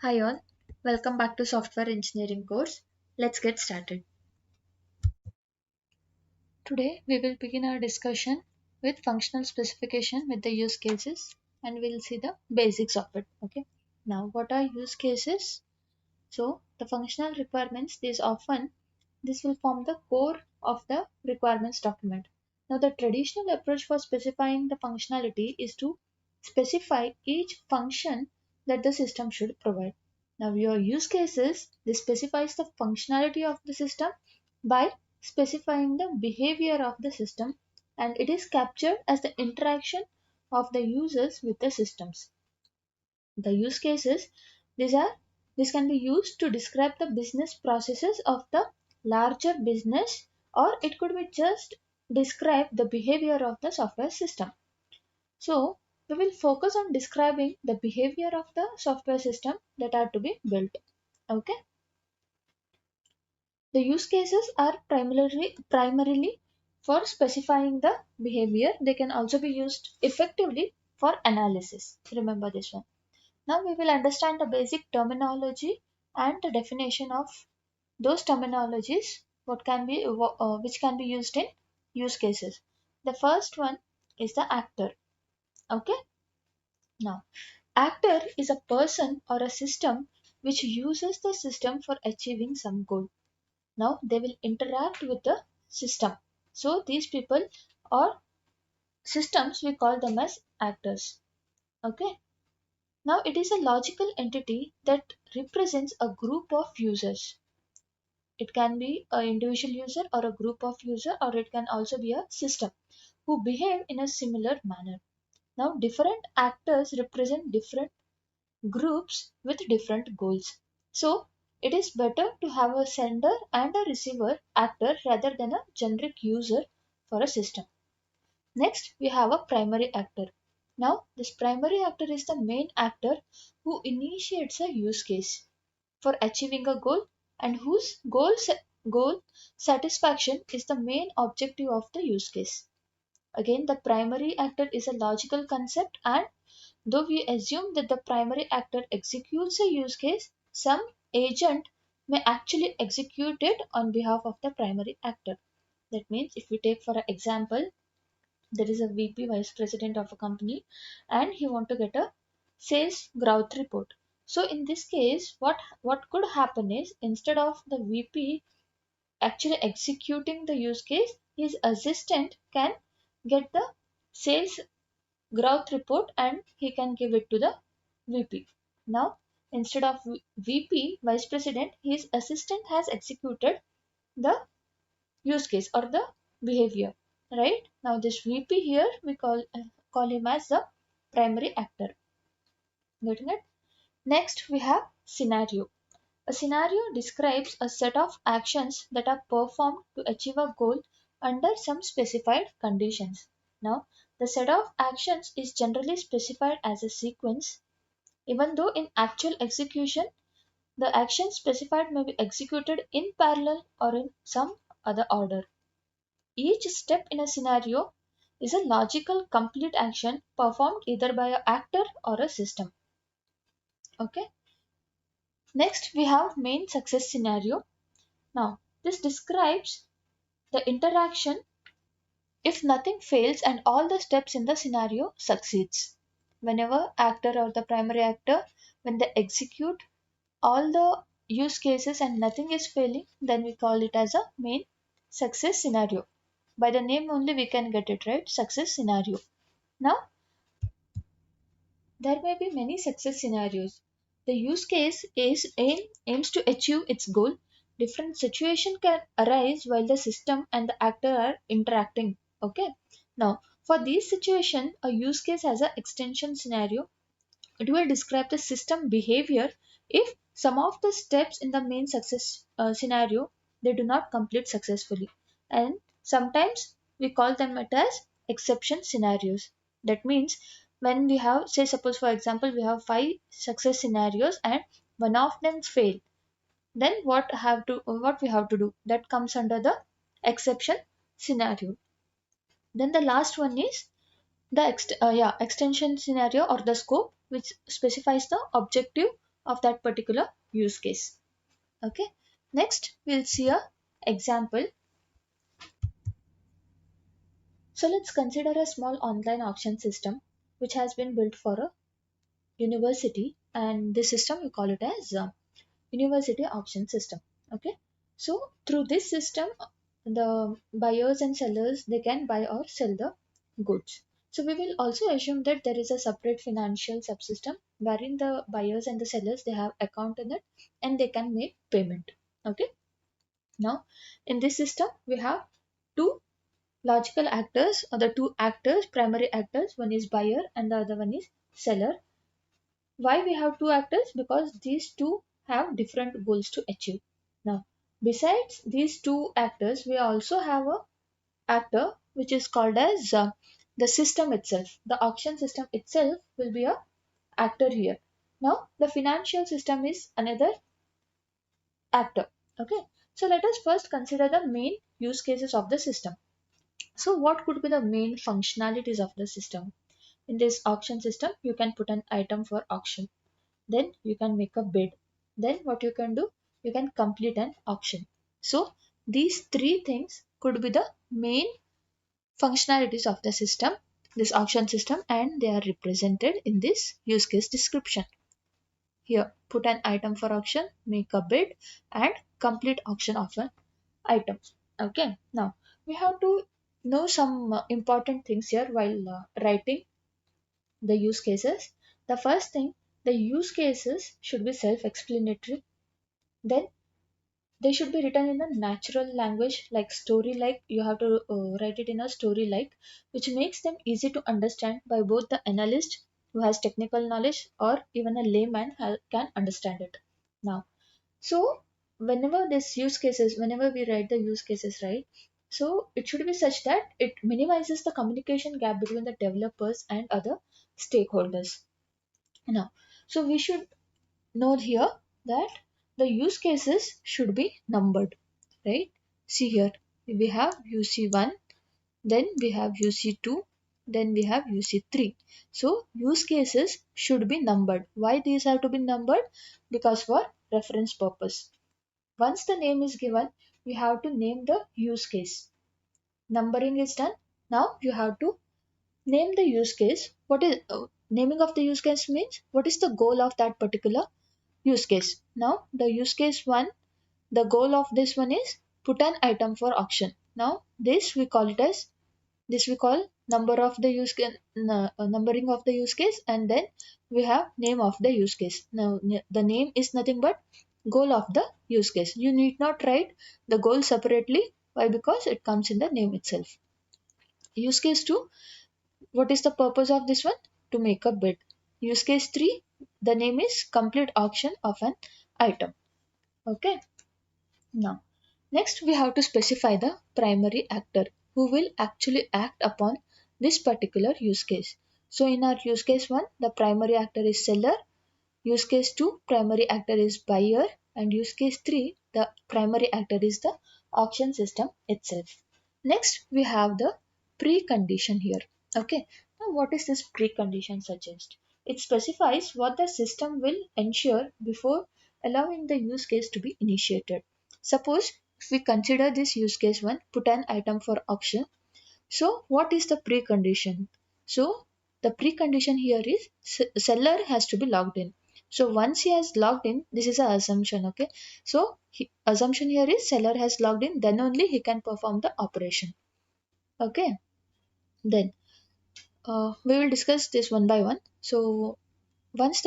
Hi all, welcome back to software engineering course. Let's get started. Today we will begin our discussion with functional specification with the use cases and we'll see the basics of it. Okay. Now what are use cases? So the functional requirements this will form the core of the requirements document. Now the traditional approach for specifying the functionality is to specify each function that the system should provide. Now your use cases this specifies the functionality of the system by specifying the behavior of the system, and it is captured as the interaction of the users with the systems. The use cases these are this can be used to describe the business processes of the larger business, or it could be just describe the behavior of the software system. So we will focus on describing the behavior of the software system that are to be built. Okay. The use cases are primarily for specifying the behavior. They can also be used effectively for analysis. Remember this one. Now we will understand the basic terminology and the definition of those terminologies which can be used in use cases. The first one is the actor. Okay. Now, actor is a person or a system which uses the system for achieving some goal. Now they will interact with the system. So these people or systems we call them as actors. Okay. Now it is a logical entity that represents a group of users. It can be an individual user or a group of user, or it can also be a system who behave in a similar manner. Now different actors represent different groups with different goals. So it is better to have a sender and a receiver actor rather than a generic user for a system. Next, we have a primary actor. Now, this primary actor is the main actor who initiates a use case for achieving a goal and whose goal satisfaction is the main objective of the use case. Again, the primary actor is a logical concept, and though we assume that the primary actor executes a use case, some agent may actually execute it on behalf of the primary actor. That means if we take for example, there is a VP vice president of a company and he want to get a sales growth report. So in this case, what could happen is instead of the VP actually executing the use case, his assistant can get the sales growth report and he can give it to the VP. Now, instead of VP, Vice President, his assistant has executed the use case or the behavior. Right? Now, this VP here, we call him as the primary actor. Getting it? Next, we have scenario. A scenario describes a set of actions that are performed to achieve a goal under some specified conditions. Now, the set of actions is generally specified as a sequence, even though in actual execution, the action specified may be executed in parallel or in some other order. Each step in a scenario is a logical complete action performed either by an actor or a system. Okay. Next, we have main success scenario. Now, this describes the interaction if nothing fails and all the steps in the scenario succeeds. Whenever actor or the primary actor, when they execute all the use cases and nothing is failing, then we call it as a main success scenario. By the name only we can get it right, success scenario. Now, there may be many success scenarios. The use case aims to achieve its goal. Different situation can arise while the system and the actor are interacting. Okay. Now, for this situation, a use case has an extension scenario. It will describe the system behavior if some of the steps in the main success scenario they do not complete successfully, and sometimes we call them it as exception scenarios. That means when we have, say suppose for example we have five success scenarios and one of them fail, then what we have to do, that comes under the exception scenario. Then the last one is the extension scenario or the scope, which specifies the objective of that particular use case. Okay, next we'll see a example. So let's consider a small online auction system which has been built for a university, and this system we call it as university auction system. Okay, so through this system the buyers and sellers they can buy or sell the goods. So we will also assume that there is a separate financial subsystem wherein the buyers and the sellers they have account in it and they can make payment. Okay, now in this system we have two logical actors, or the two actors, primary actors. One is buyer and the other one is seller. Why we have two actors? Because these two have different goals to achieve. Now, besides these two actors, we also have a actor which is called as the system itself. The auction system itself will be a actor here. Now, the financial system is another actor. Okay. So let us first consider the main use cases of the system. So what could be the main functionalities of the system? In this auction system, you can put an item for auction. Then you can make a bid. Then what you can do? You can complete an auction. So these three things could be the main functionalities of the system, this auction system, and they are represented in this use case description. Here, put an item for auction, make a bid, and complete auction of an item. Okay, now we have to know some important things here while writing the use cases. The first thing, the use cases should be self explanatory. Then they should be written in a natural language, like story like. You have to write it in a story like, which makes them easy to understand by both the analyst who has technical knowledge or even a layman can understand it. Now, so whenever this use cases, whenever we write the use cases, right? So it should be such that it minimizes the communication gap between the developers and other stakeholders. Now, so we should note here that the use cases should be numbered, right? See here, we have UC1, then we have UC2, then we have UC3. So use cases should be numbered. Why these have to be numbered? Because for reference purpose. Once the name is given, we have to name the use case. Numbering is done. Now you have to name the use case. What is naming of the use case means? What is the goal of that particular use case? Now the use case one, the goal of this one is put an item for auction. Now this we call it as, this we call number of the use case, numbering of the use case, and then we have name of the use case. Now the name is nothing but goal of the use case. You need not write the goal separately. Why? Because it comes in the name itself. Use case 2, what is the purpose of this one? To make a bid. Use case 3, the name is complete auction of an item. Okay. Now, next we have to specify the primary actor who will actually act upon this particular use case. So in our use case 1, the primary actor is seller. Use case 2, primary actor is buyer. And use case 3, the primary actor is the auction system itself. Next, we have the precondition here. Okay, now what is this precondition suggest? It specifies what the system will ensure before allowing the use case to be initiated. Suppose if we consider this use case 1, put an item for auction. So what is the precondition? So the precondition here is seller has to be logged in. So once he has logged in, this is an assumption, okay? So assumption here is seller has logged in, then only he can perform the operation. Okay, then we will discuss this one by one. So once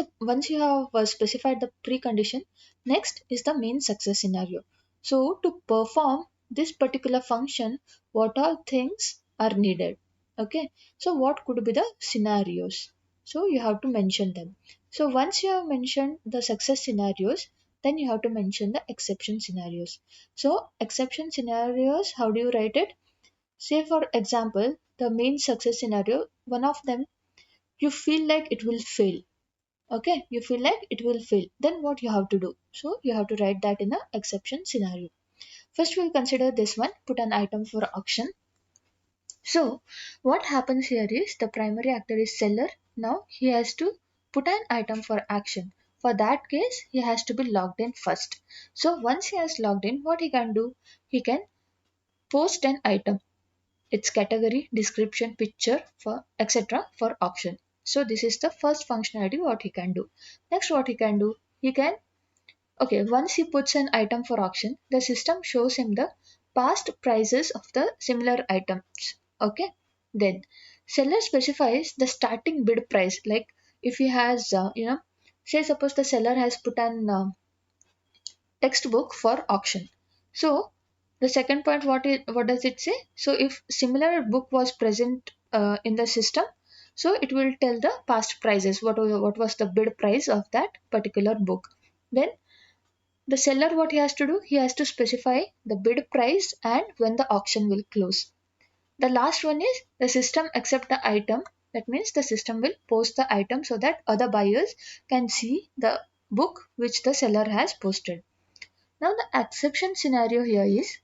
you have specified the precondition, next is the main success scenario. So to perform this particular function, what all things are needed? Okay, so what could be the scenarios? So you have to mention them. So once you have mentioned the success scenarios, then you have to mention the exception scenarios. So exception scenarios, how do you write it? Say for example, the main success scenario, one of them, you feel like it will fail. Okay, you feel like it will fail, then what you have to do? So you have to write that in a exception scenario. First we'll consider this one, put an item for auction. So what happens here is the primary actor is seller. Now he has to put an item for action. For that case, he has to be logged in first. So once he has logged in, what he can do? He can post an item, its category, description, picture, for etc. for auction. So this is the first functionality what he can do. Next, what he can do? He can, okay, once he puts an item for auction, the system shows him the past prices of the similar items. Okay, then seller specifies the starting bid price. Like if he has, say suppose the seller has put an textbook for auction. So the second point, what does it say? So if similar book was present in the system, so it will tell the past prices. What was the bid price of that particular book? Then the seller, what he has to do? He has to specify the bid price and when the auction will close. The last one is the system accept the item. That means the system will post the item so that other buyers can see the book which the seller has posted. Now the exception scenario here is,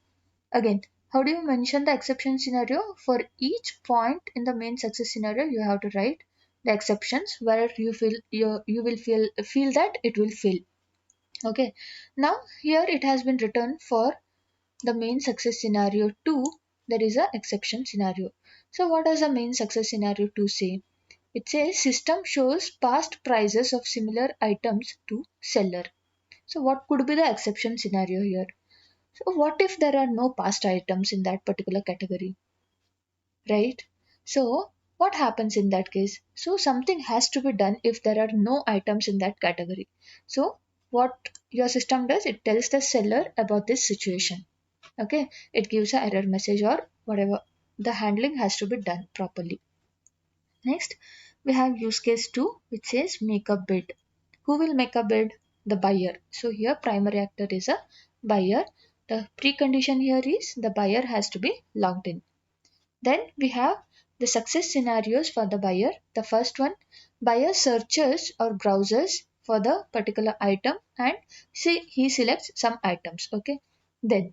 again, how do you mention the exception scenario? For each point in the main success scenario, you have to write the exceptions where you will feel that it will fill. Okay. Now here it has been written for the main success scenario 2, there is a exception scenario. So what does the main success scenario 2 say? It says system shows past prices of similar items to seller. So what could be the exception scenario here? So what if there are no past items in that particular category, right? So what happens in that case? So something has to be done if there are no items in that category. So what your system does, it tells the seller about this situation. Okay, it gives a error message or whatever. The handling has to be done properly. Next, we have use case 2, which says make a bid. Who will make a bid? The buyer. So here primary actor is a buyer. The precondition here is the buyer has to be logged in. Then we have the success scenarios for the buyer. The first one, buyer searches or browses for the particular item and see he selects some items. Okay. Then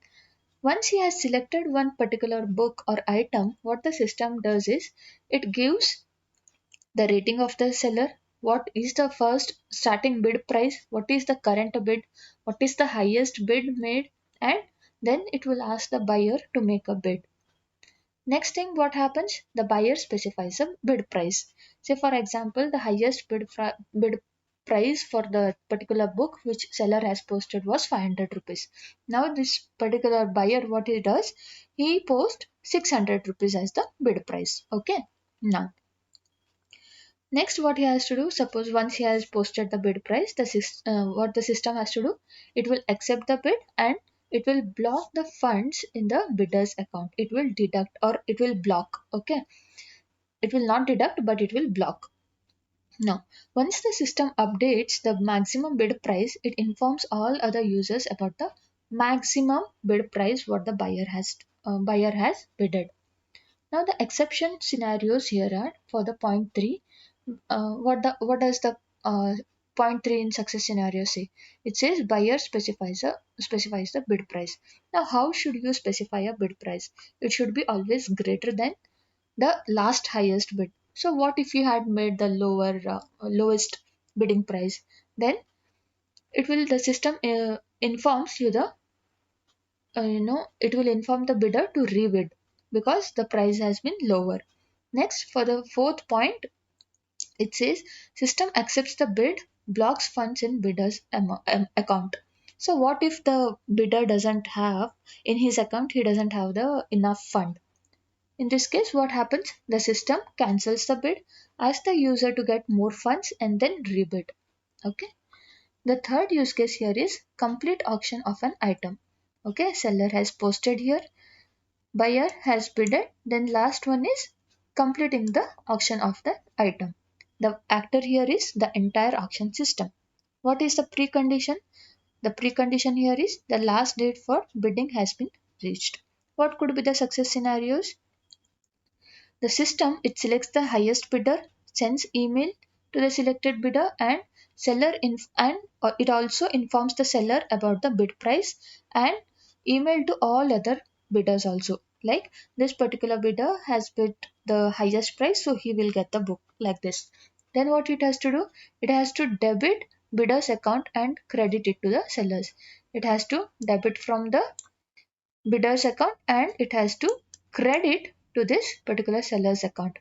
once he has selected one particular book or item, what the system does is it gives the rating of the seller, what is the first starting bid price, what is the current bid, what is the highest bid made, and then it will ask the buyer to make a bid. Next thing what happens, the buyer specifies a bid price. Say for example, the highest bid price for the particular book which seller has posted was 500 rupees. Now this particular buyer, what he does, he posts 600 rupees as the bid price. Okay. Now next, what he has to do, suppose once he has posted the bid price, what the system has to do, it will accept the bid and it will block the funds in the bidder's account. It will deduct or it will block. Okay, it will not deduct, but it will block. Now, once the system updates the maximum bid price, it informs all other users about the maximum bid price what the buyer has bidded. Now the exception scenarios here are for the point 3. What does the point 3 in success scenario say? It says buyer specifies the bid price. Now how should you specify a bid price? It should be always greater than the last highest bid. So what if you had made the lowest bidding price? Then the system informs you the it will inform the bidder to rebid because the price has been lower. Next, for the fourth point, it says system accepts the bid, blocks funds in bidder's account. So what if the bidder doesn't have in his account, he doesn't have the enough fund? In this case, what happens? The system cancels the bid, asks the user to get more funds and then rebid. Okay. The third use case here is complete auction of an item. Okay, seller has posted here, buyer has bidded, then last one is completing the auction of the item. The actor here is the entire auction system. What is the precondition? The precondition here is the last date for bidding has been reached. What could be the success scenarios? The system, it selects the highest bidder, sends email to the selected bidder and it also informs the seller about the bid price and email to all other bidders also. Like this particular bidder has bid the highest price, so he will get the book like this. Then what it has to do? It has to debit bidder's account and credit it to the sellers. It has to debit from the bidder's account and it has to credit to this particular seller's account.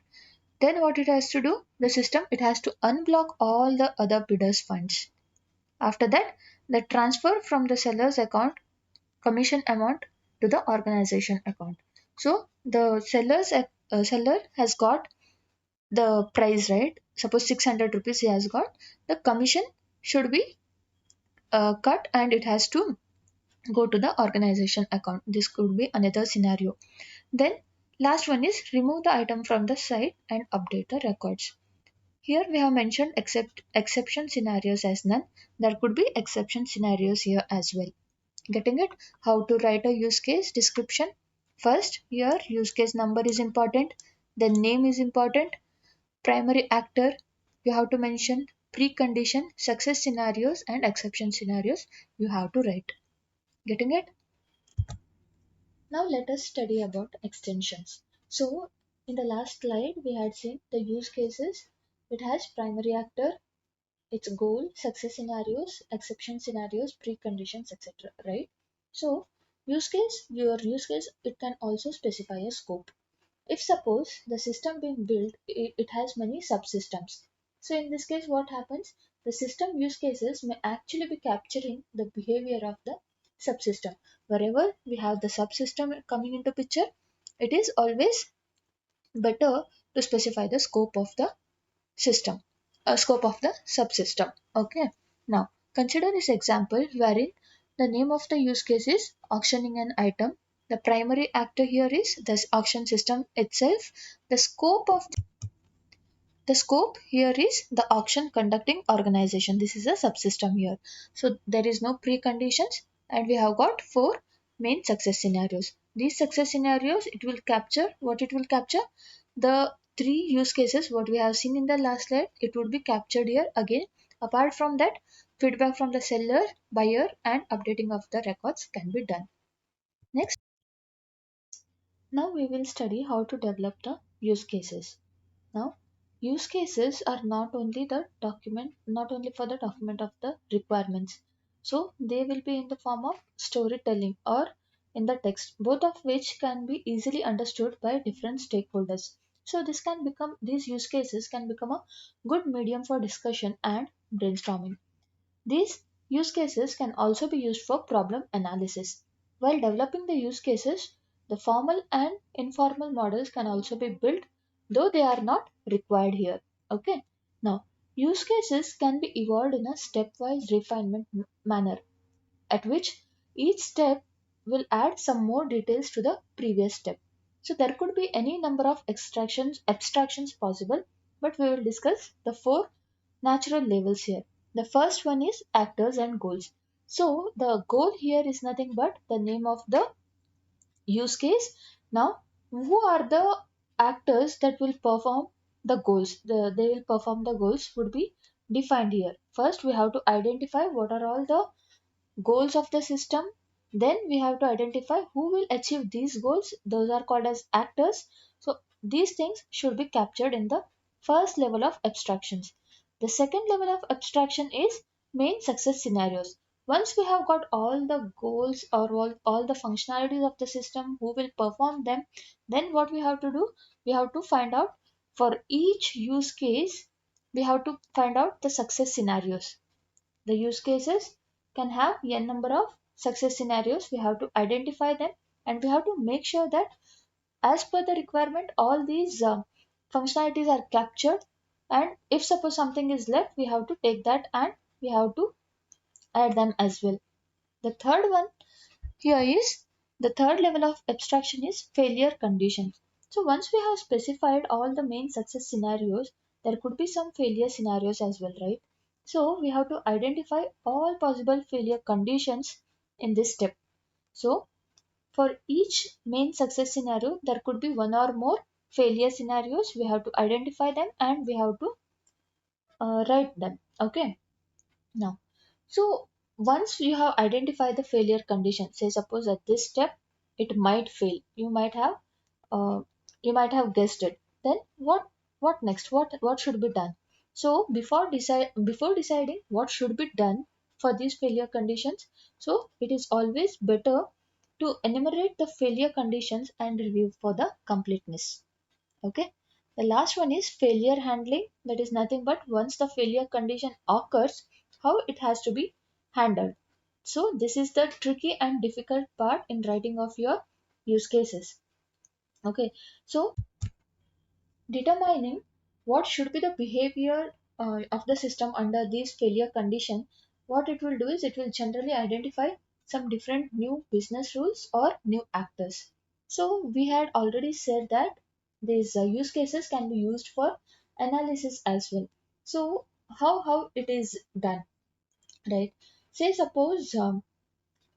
Then what it has to do, the system, it has to unblock all the other bidders' funds. After that, the transfer from the seller's account commission amount to the organization account. So the seller has got the price, right? Suppose 600 rupees he has got. The commission should be cut and it has to go to the organization account. This could be another scenario. Then last one is remove the item from the site and update the records. Here we have mentioned exception scenarios as none. There could be exception scenarios here as well. Getting it? How to write a use case description? First, here use case number is important, then name is important, primary actor, you have to mention precondition, success scenarios and exception scenarios you have to write. Getting it? Now let us study about extensions. So in the last slide we had seen the use cases. It has primary actor, its goal, success scenarios, exception scenarios, preconditions, etc. Right? So your use case, it can also specify a scope. If suppose the system being built, it has many subsystems. So in this case, what happens? The system use cases may actually be capturing the behavior of the subsystem. Wherever we have the subsystem coming into picture, it is always better to specify the scope of the system, scope of the subsystem. Okay. Now consider this example wherein the name of the use case is auctioning an item. The primary actor here is this auction system itself. The scope here is the auction conducting organization. This is a subsystem here. So there is no preconditions and we have got four main success scenarios. These success scenarios, it will capture what it will capture. The three use cases what we have seen in the last slide, it would be captured here again. Apart from that, feedback from the seller, buyer and updating of the records can be done. Next, now we will study how to develop the use cases. Now, use cases are not only for the document of the requirements. So they will be in the form of storytelling or in the text, both of which can be easily understood by different stakeholders. So these use cases can become a good medium for discussion and brainstorming. These use cases can also be used for problem analysis. While developing the use cases, the formal and informal models can also be built, though they are not required here. Okay. Now, use cases can be evolved in a stepwise refinement manner, at which each step will add some more details to the previous step. So there could be any number of abstractions possible, but we will discuss the four natural levels here. The first one is actors and goals. So the goal here is nothing but the name of the use case. Now, who are the actors that will perform the goals? They will perform the goals would be defined here. First, we have to identify what are all the goals of the system. Then we have to identify who will achieve these goals. Those are called as actors. So these things should be captured in the first level of abstractions. The second level of abstraction is main success scenarios. Once we have got all the goals or all the functionalities of the system, who will perform them, then what we have to do, we have to find out for each use case, we have to find out the success scenarios. The use cases can have n number of success scenarios. We have to identify them and we have to make sure that as per the requirement, all these functionalities are captured. And if suppose something is left, we have to take that and we have to add them as well. The third one here is the third level of abstraction is failure conditions. So once we have specified all the main success scenarios, there could be some failure scenarios as well, right? So we have to identify all possible failure conditions in this step. So for each main success scenario, there could be one or more failure scenarios. We have to identify them and we have to write them. Okay. Now, so once you have identified the failure condition, say suppose at this step it might fail. Uh, you might have guessed it. Then what next? What should be done? So before deciding what should be done for these failure conditions, so it is always better to enumerate the failure conditions and review for the completeness. Okay. The last one is failure handling. That is nothing but once the failure condition occurs, how it has to be handled. So this is the tricky and difficult part in writing of your use cases. Okay. So determining what should be the behavior of the system under these failure condition, what it will do is it will generally identify some different new business rules or new actors. So we had already said that these use cases can be used for analysis as well. So how it is done, right? Say suppose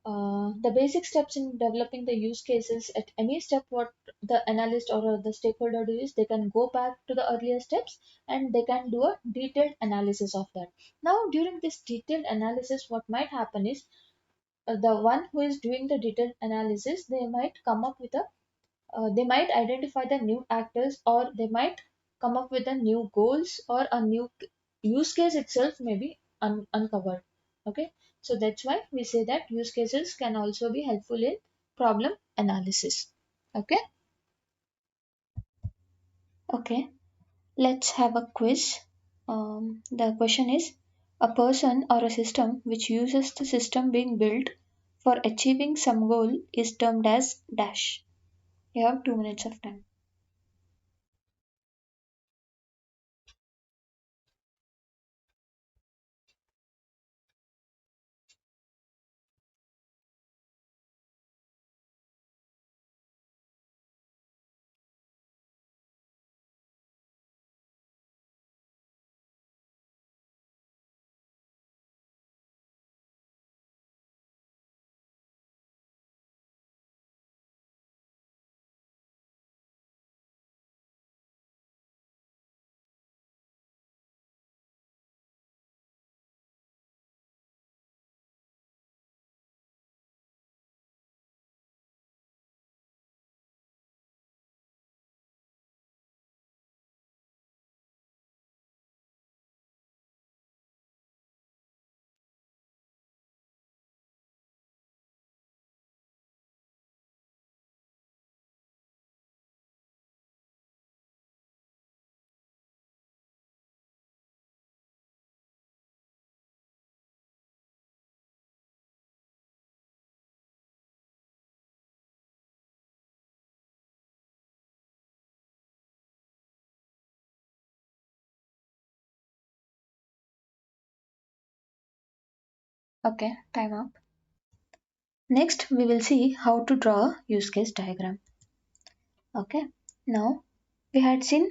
the basic steps in developing the use cases at any step, what the analyst or the stakeholder do is they can go back to the earlier steps and they can do a detailed analysis of that. Now during this detailed analysis, what might happen is the one who is doing the detailed analysis, they might come up with a they might identify the new actors, or they might come up with a new goals, or a new use case itself may be uncovered. Okay, so that's why we say that use cases can also be helpful in problem analysis. Okay. Okay, let's have a quiz. The question is, a person or a system which uses the system being built for achieving some goal is termed as dash. You have 2 minutes of time. Okay, time up. Next, we will see how to draw a use case diagram. Okay, now we had seen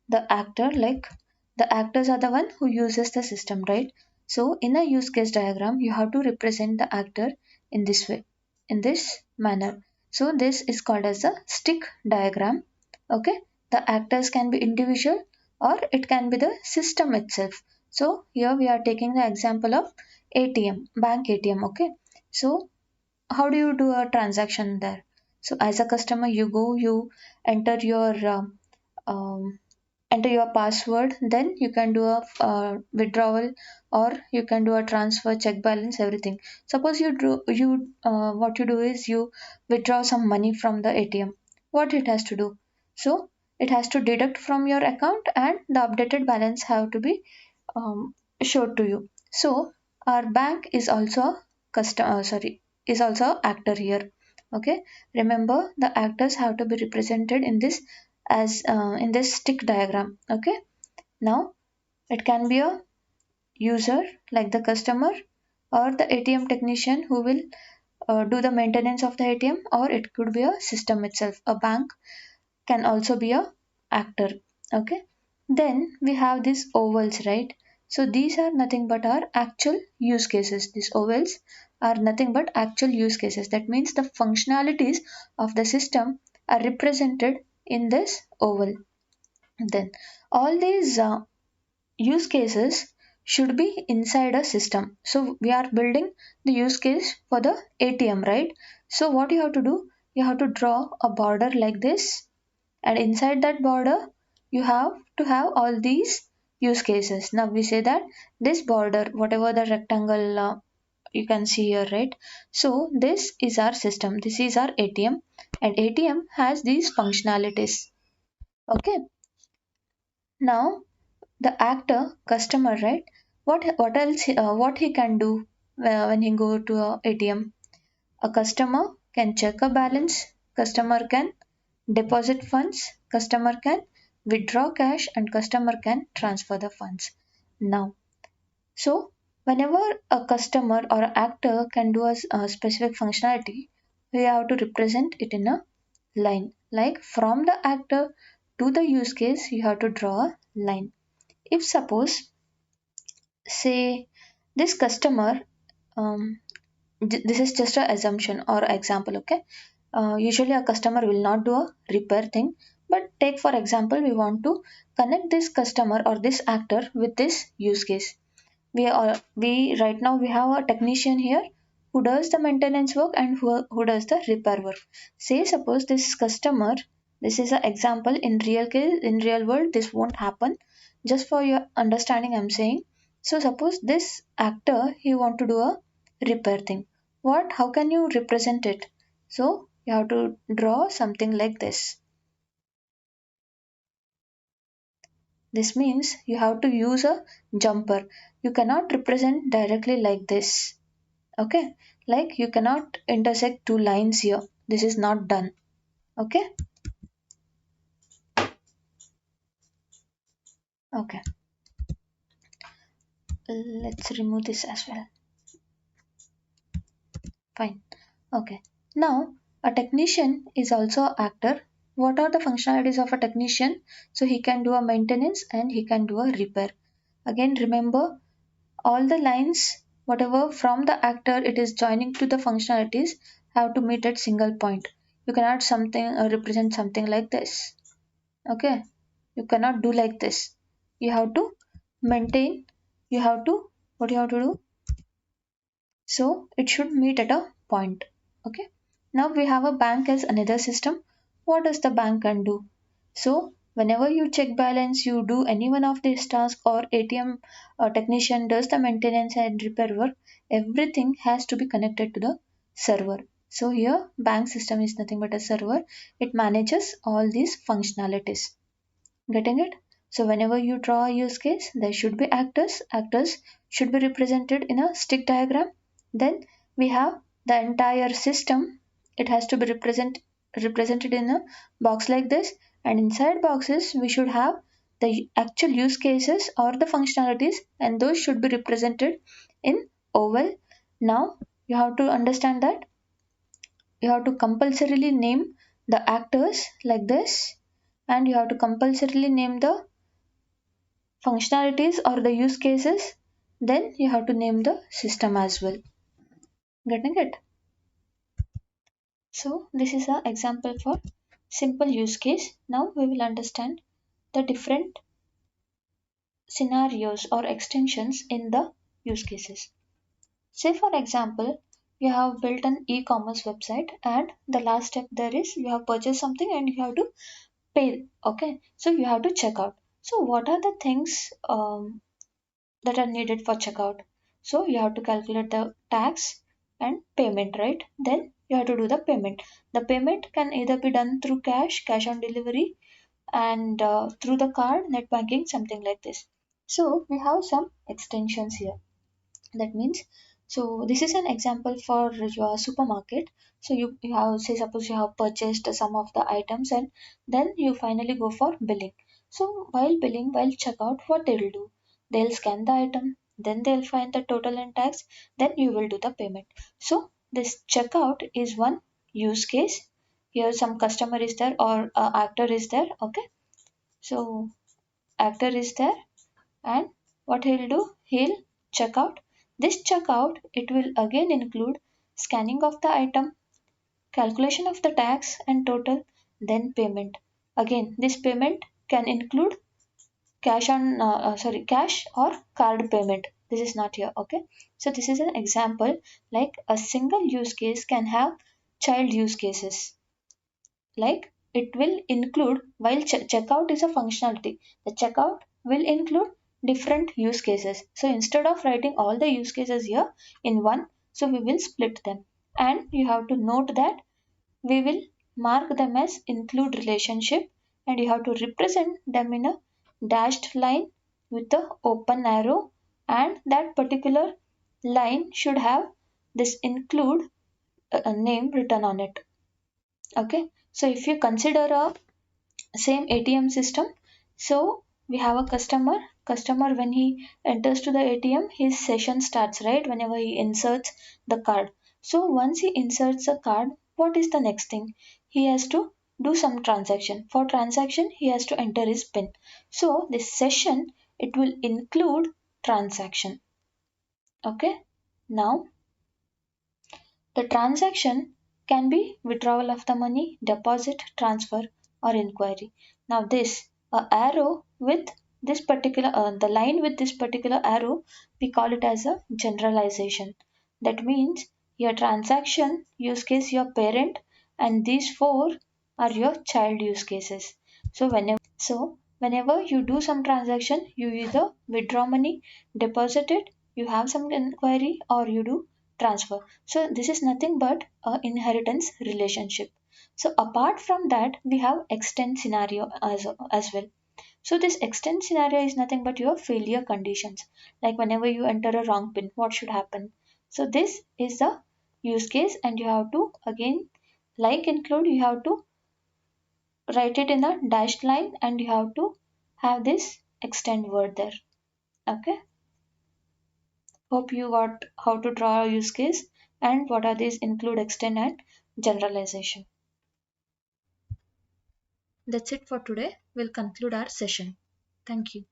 the actor, like the actors are the one who uses the system, right? So, in a use case diagram, you have to represent the actor in this way, in this manner. So, this is called as a stick diagram. Okay, the actors can be individual or it can be the system itself. So, here we are taking the example of ATM, bank ATM. Okay, so how do you do a transaction there? So as a customer, you go, you enter your um, enter your password, then you can do a withdrawal, or you can do a transfer, check balance, everything. Suppose what you do is you withdraw some money from the ATM. What it has to do? So it has to deduct from your account, and the updated balance have to be um, showed to you. So our bank is also is also actor here. Okay, remember the actors have to be represented in this as in this stick diagram. Okay, now it can be a user like the customer, or the ATM technician who will do the maintenance of the ATM, or it could be a system itself. A bank can also be a actor. Okay, then we have these ovals, right? So these are nothing but our actual use cases. These ovals are nothing but actual use cases. That means the functionalities of the system are represented in this oval. Then all these use cases should be inside a system. So we are building the use case for the ATM, right? So what you have to do, you have to draw a border like this, and inside that border you have to have all these use cases. Now we say that this border, whatever the rectangle you can see here, right? So this is our system, this is our ATM, and ATM has these functionalities. Okay, now the actor customer, right? What else what he can do when he go to a ATM? A customer can check a balance, customer can deposit funds, customer can withdraw cash, and customer can transfer the funds. Now, so whenever a customer or an actor can do a specific functionality, we have to represent it in a line. Like from the actor to the use case, you have to draw a line. If suppose, say, this customer, um, this is just an assumption or example, okay? Usually a customer will not do a repair thing, but take for example, we want to connect this customer or this actor with this use case. We right now we have a technician here who does the maintenance work and who does the repair work. Say suppose this customer, this is an example, in real case, in real world this won't happen, just for your understanding I'm saying. So suppose this actor he want to do a repair thing, what, how can you represent it? So you have to draw something like this. This means you have to use a jumper. You cannot represent directly like this. Okay, like you cannot intersect two lines here, this is not done. Okay, okay, let's remove this as well. Fine. Okay, now a technician is also an actor. What are the functionalities of a technician? So he can do a maintenance and he can do a repair. Again remember, all the lines whatever from the actor it is joining to the functionalities have to meet at single point. You cannot something represent something like this. Okay, you cannot do like this. You have to maintain, you have to, what you have to do, so it should meet at a point. Okay, now we have a bank as another system. What does the bank can do? So whenever you check balance, you do any one of these tasks, or ATM technician does the maintenance and repair work, everything has to be connected to the server. So here bank system is nothing but a server, it manages all these functionalities. Getting it? So whenever you draw a use case, there should be actors. Actors should be represented in a stick diagram. Then we have the entire system. It has to be represented in a box like this. And inside boxes, we should have the actual use cases or the functionalities, and those should be represented in oval. Now you have to understand that you have to compulsorily name the actors like this, and you have to compulsorily name the functionalities or the use cases, then you have to name the system as well. Getting it? So this is an example for simple use case. Now we will understand the different scenarios or extensions in the use cases. Say for example, you have built an e-commerce website, and the last step there is you have purchased something and you have to pay. Okay, so you have to check out. So what are the things that are needed for checkout? So you have to calculate the tax and payment, right? Then you have to do the payment. The payment can either be done through cash on delivery, and through the card, net banking, something like this. So we have some extensions here. That means, so this is an example for your supermarket. So you have, say suppose you have purchased some of the items, and then you finally go for billing. So while billing, while checkout, what they will do, they'll scan the item, then they'll find the total and tax, then you will do the payment. So this checkout is one use case. Here some customer is there or actor is there. Okay, so actor is there, and what he'll do, he'll check out. This checkout, it will again include scanning of the item, calculation of the tax and total, then payment. Again this payment can include cash or card payment. This is not here. Okay, so this is an example, like a single use case can have child use cases. Like it will include, while checkout is a functionality, the checkout will include different use cases. So instead of writing all the use cases here in one, so we will split them. And you have to note that we will mark them as include relationship, and you have to represent them in a dashed line with the open arrow, and that particular line should have this include name written on it. Okay, so if you consider a same ATM system, so we have a customer when he enters to the ATM, his session starts, right, whenever he inserts the card. So once he inserts a card, what is the next thing? He has to do some transaction. For transaction he has to enter his pin. So this session, it will include transaction. Okay, now the transaction can be withdrawal of the money, deposit, transfer, or inquiry. Now, this arrow with this particular the line with this particular arrow, we call it as a generalization. That means your transaction use case your parent, and these four are your child use cases. So whenever you do some transaction, you either withdraw money, deposit it, you have some inquiry, or you do transfer. So this is nothing but a inheritance relationship. So apart from that, we have extend scenario as well. So this extend scenario is nothing but your failure conditions. Like whenever you enter a wrong pin, what should happen? So this is the use case, and you have to again, like include, you have to write it in a dashed line, and you have to have this extend word there. Okay, hope you got how to draw a use case and what are these include, extend, and generalization. That's it for today. We'll conclude our session. Thank you.